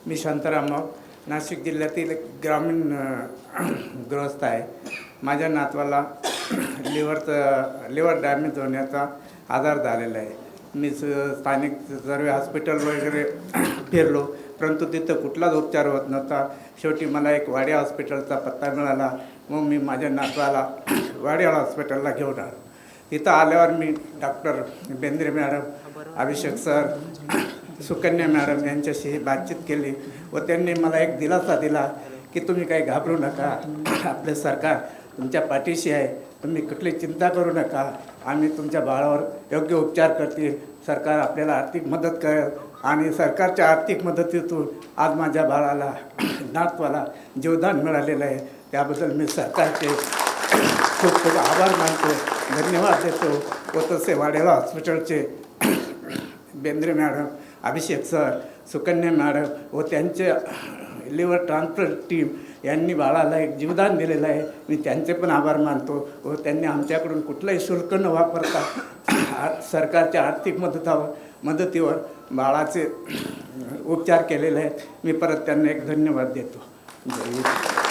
मी शांताराम नाशिक जिल्ह्यातील एक ग्रामीण गृहस्थ आहे। माझ्या नातवाला लिव्हर डॅमेज होण्याचा आजार झालेला आहे। मी स्थानिक सर्व हॉस्पिटल वगैरे फिरलो, परंतु तिथं कुठलाच उपचार होत नव्हता। शेवटी मला एक वाडिया हॉस्पिटलचा पत्ता मिळाला। मग मी माझ्या नातवाला वाडिया हॉस्पिटलला घेऊन आलो। तिथं आल्यावर मी डॉक्टर बेंद्रे मॅडम, अभिषेक सर, सुकन्या मॅडम यांच्याशी बातचीत केली व त्यांनी मला एक दिलासा दिला की तुम्ही काही घाबरू नका, आपले सरकार तुमच्या पाठीशी आहे, तुम्ही कुठली चिंता करू नका, आम्ही तुमच्या बाळावर योग्य उपचार करतील, सरकार आपल्याला आर्थिक मदत करेल। आणि सरकारच्या आर्थिक मदतीतून आज माझ्या बाळाला नातवाला जीवदान मिळालेलं आहे। त्याबद्दल मी सरकारचे खूप खूप आभार मानतो, धन्यवाद देतो। व तसे वाडेला हॉस्पिटलचे बेंद्रे मॅडम, अभिषेक सर, सुकन्या मॅडम व त्यांचे लिव्हर ट्रान्सप्लांट टीम यांनी बाळाला एक जीवदान दिलेलं आहे। मी त्यांचे पण आभार मानतो व त्यांनी आमच्याकडून कुठलंही शुल्क न वापरता सरकारच्या आर्थिक मदतीवर बाळाचे उपचार केलेले आहेत। मी परत त्यांना एक धन्यवाद देतो। जय हिंद।